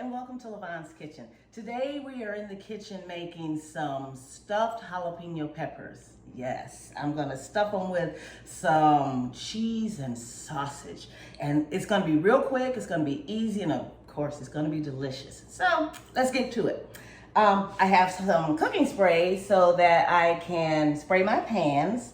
and welcome to Lavonne's Kitchen. Today we are in the kitchen making some stuffed jalapeno peppers. Yes, I'm gonna stuff them with some cheese and sausage. And it's gonna be real quick, it's gonna be easy, and of course it's gonna be delicious. So let's get to it. I have some cooking spray so that I can spray my pans.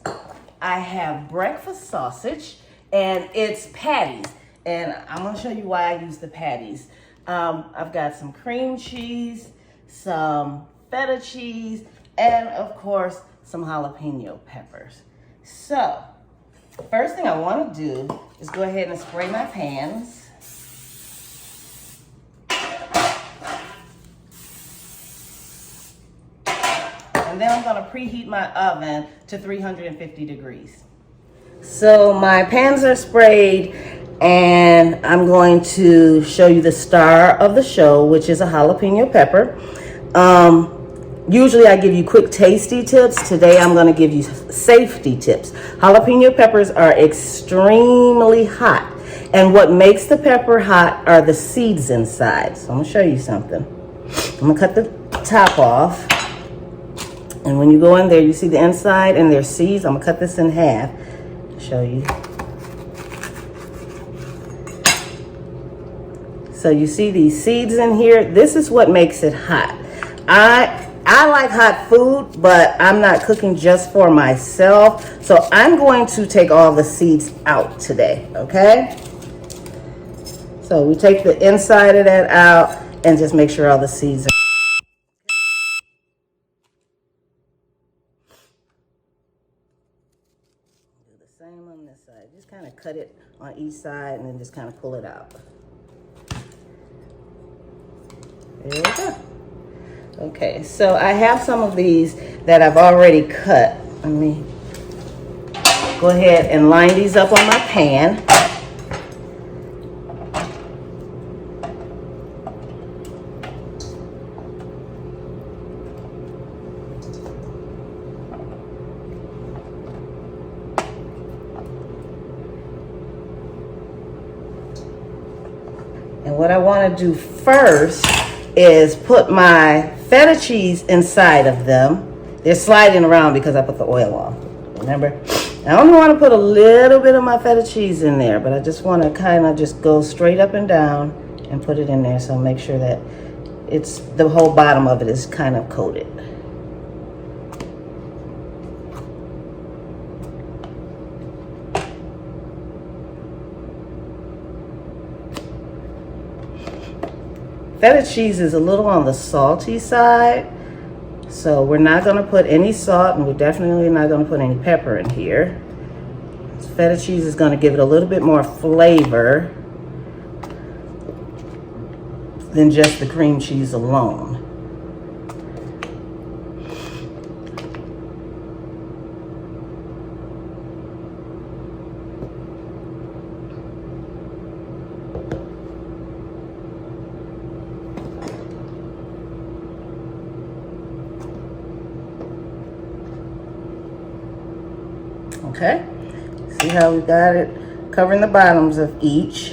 I have breakfast sausage, and it's patties. And I'm gonna show you why I use the patties. I've got some cream cheese, some feta cheese, and of course, some jalapeno peppers. So, first thing I wanna do is go ahead and spray my pans. And then I'm gonna preheat my oven to 350 degrees. So my pans are sprayed, and I'm going to show you the star of the show, which is a jalapeno pepper. Usually I give you quick tasty tips. Today I'm going to give you safety tips. Jalapeno peppers are extremely hot, and what makes the pepper hot are the seeds inside. So I'm going to show you something. I'm going to cut the top off, and when you go in there, you see the inside and there's seeds. I'm going to cut this in half to show you. So you see these seeds in here? This is what makes it hot. I like hot food, but I'm not cooking just for myself. So I'm going to take all the seeds out today, okay? So we take the inside of that out and just make sure all the seeds are. Do the same on this side. Just kind of cut it on each side and then just kind of pull it out. There we go. Okay, so I have some of these that I've already cut. Let me go ahead and line these up on my pan. And what I want to do first is put my feta cheese inside of them. They're sliding around because I put the oil on. Remember? I only want to put a little bit of my feta cheese in there, but I just want to kind of just go straight up and down and put it in there. So make sure that it's the whole bottom of it is kind of coated. Feta cheese is a little on the salty side, so we're not going to put any salt, and we're definitely not going to put any pepper in here. Feta cheese is going to give it a little bit more flavor than just the cream cheese alone. Okay, see how we got it covering the bottoms of each.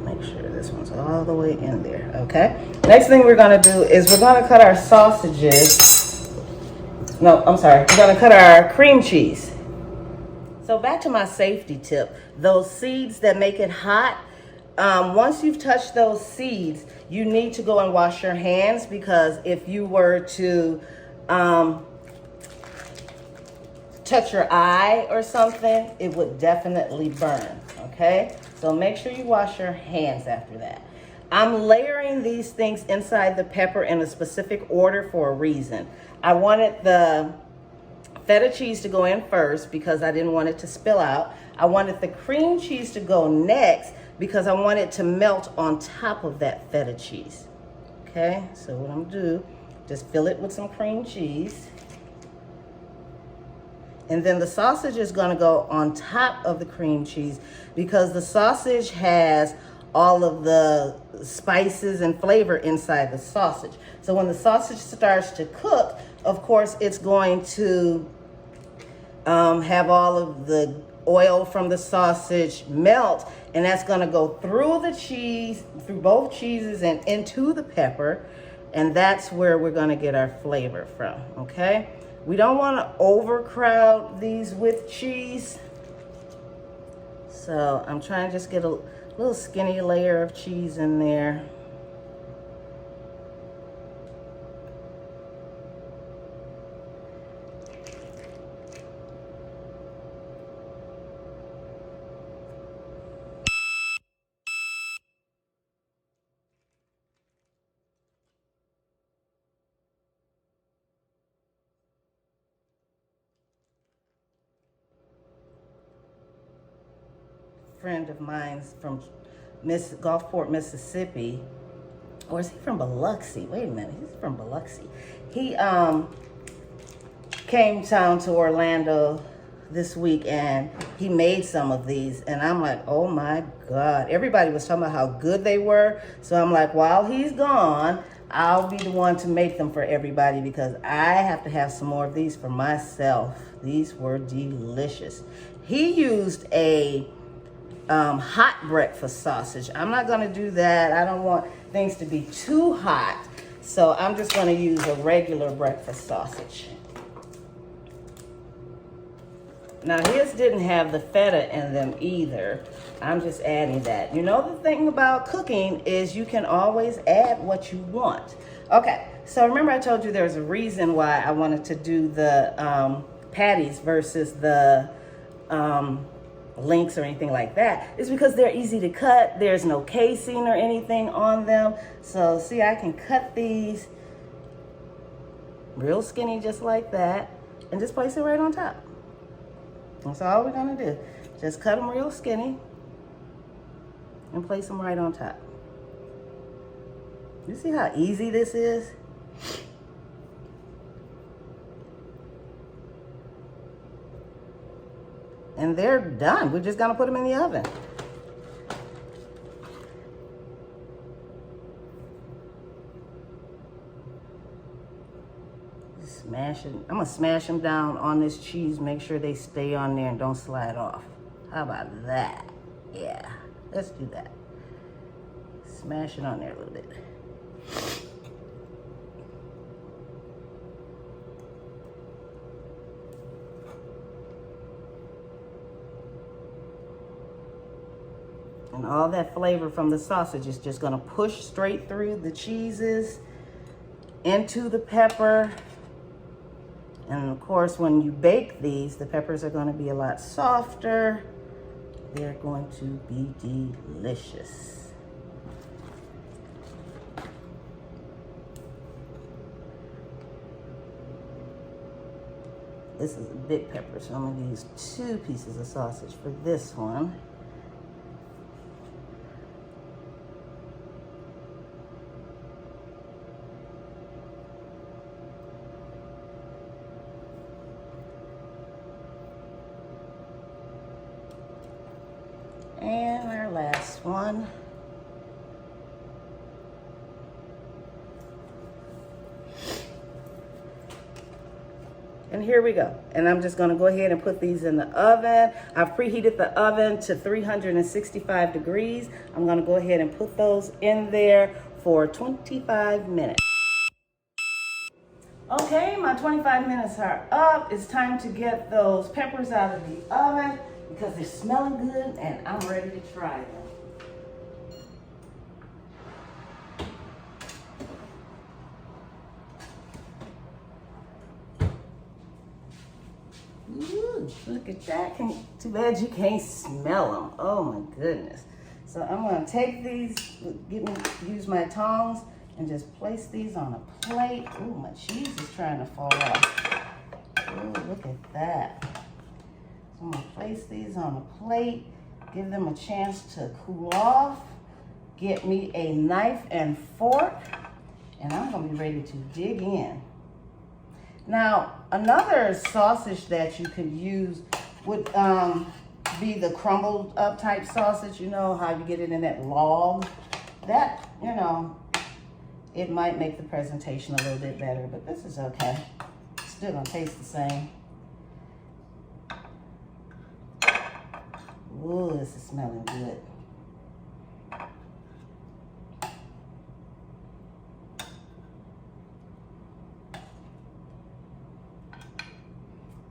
Make sure this one's all the way in there. Okay, next thing we're going to do is we're going to cut our sausages. No, I'm sorry, we're going to cut our cream cheese. So back to my safety tip, those seeds that make it hot, once you've touched those seeds, you need to go and wash your hands, because if you were to touch your eye or something, it would definitely burn, okay? So make sure you wash your hands after that. I'm layering these things inside the pepper in a specific order for a reason. I wanted the feta cheese to go in first because I didn't want it to spill out. I wanted the cream cheese to go next because I want it to melt on top of that feta cheese. Okay, so what I'm gonna do, just fill it with some cream cheese. And then the sausage is gonna go on top of the cream cheese because the sausage has all of the spices and flavor inside the sausage. So when the sausage starts to cook, of course, it's going to have all of the oil from the sausage melt, and that's gonna go through the cheese, through both cheeses and into the pepper, and that's where we're gonna get our flavor from, okay? We don't wanna overcrowd these with cheese. So I'm trying to just get a little skinny layer of cheese in there. Friend of mine's from Gulfport, Mississippi, or is he from Biloxi? Wait a minute, he's from Biloxi. He came down to Orlando this week and he made some of these, and I'm like, oh my God. Everybody was talking about how good they were. So I'm like, while he's gone, I'll be the one to make them for everybody because I have to have some more of these for myself. These were delicious. He used a hot breakfast sausage. I'm not gonna do that. I don't want things to be too hot. So I'm just gonna use a regular breakfast sausage. Now his didn't have the feta in them either. I'm just adding that. You know, the thing about cooking is you can always add what you want. Okay, so remember I told you there's a reason why I wanted to do the patties versus the links or anything like that. It's because they're easy to cut. There's no casing or anything on them. So see, I can cut these real skinny just like that and just place it right on top. That's all we're gonna do. Just cut them real skinny and place them right on top. You see how easy this is? And they're done. We're just gonna put them in the oven. Smash it. I'm gonna smash them down on this cheese. Make sure they stay on there and don't slide off. How about that? Yeah, let's do that. Smash it on there a little bit. And all that flavor from the sausage is just gonna push straight through the cheeses into the pepper. And of course, when you bake these, the peppers are gonna be a lot softer. They're going to be delicious. This is a big pepper, so I'm gonna use 2 pieces of sausage for this one. And our last one. And here we go. And I'm just gonna go ahead and put these in the oven. I've preheated the oven to 365 degrees. I'm gonna go ahead and put those in there for 25 minutes. Okay, my 25 minutes are up. It's time to get those peppers out of the oven because they're smelling good and I'm ready to try them. Ooh, look at that. Too bad you can't smell them. Oh my goodness. So I'm gonna take these, use my tongs and just place these on a plate. Ooh, my cheese is trying to fall off. Ooh, look at that. So I'm gonna place these on a plate, give them a chance to cool off, get me a knife and fork, and I'm gonna be ready to dig in. Now, another sausage that you could use would be the crumbled up type sausage. You know how you get it in that log? That, you know, it might make the presentation a little bit better, but this is okay. It's still gonna taste the same. Ooh, this is smelling good.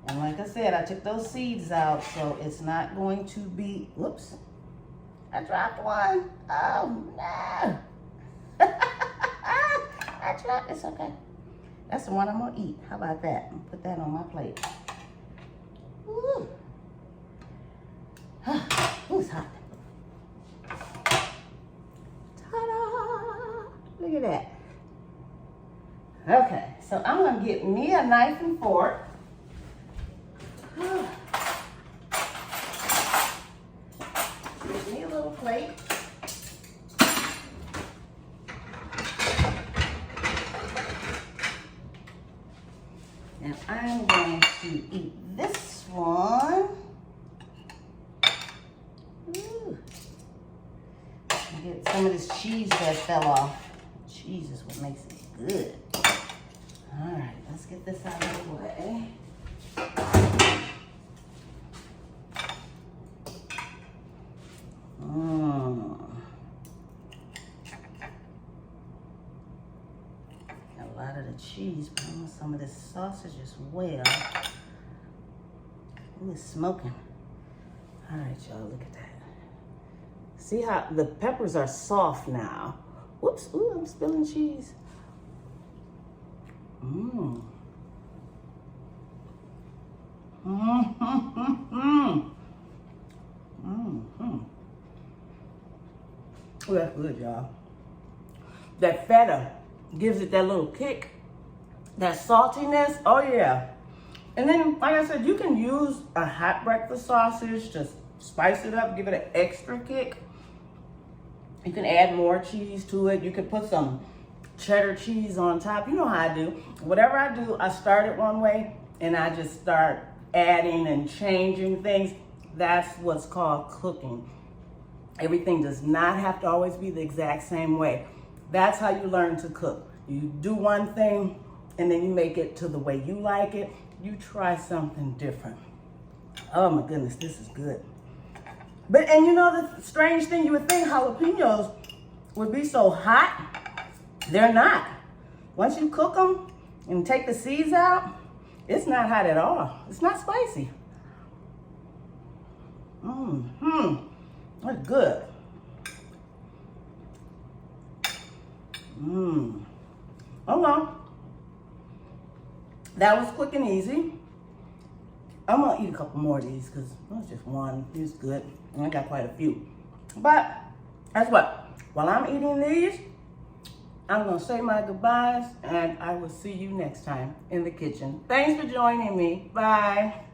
And like I said, I took those seeds out, so it's not going to be, whoops, I dropped one. Oh, no. I dropped, it's okay. That's the one I'm gonna eat. How about that? I'm gonna put that on my plate. Ooh. Ooh, it's hot. Ta-da! Look at that. Okay, so I'm gonna get me a knife and fork. Get me a little plate. And I'm going to eat this one. Ooh. Get some of this cheese that fell off. Cheese is what makes it good. All right, let's get this out of the way. A lot of the cheese, but I want some of this sausage as well. Ooh, it's smoking. All right, y'all, look at that. See how the peppers are soft now. Whoops, ooh, I'm spilling cheese. Mmm. Mmm. Mmm. Oh, that's good, y'all. That feta gives it that little kick, that saltiness. Oh, yeah. And then, like I said, you can use a hot breakfast sausage to spice it up, give it an extra kick. You can add more cheese to it. You can put some cheddar cheese on top. You know how I do. Whatever I do, I start it one way, and I just start adding and changing things. That's what's called cooking. Everything does not have to always be the exact same way. That's how you learn to cook. You do one thing, and then you make it to the way you like it. You try something different. Oh my goodness, this is good. But, and you know the strange thing, you would think jalapenos would be so hot. They're not. Once you cook them and take the seeds out, it's not hot at all. It's not spicy. That's good. Okay. That was quick and easy. I'm gonna eat a couple more of these because that's just one. It's good. And I got quite a few. But guess what? While I'm eating these, I'm gonna say my goodbyes and I will see you next time in the kitchen. Thanks for joining me. Bye.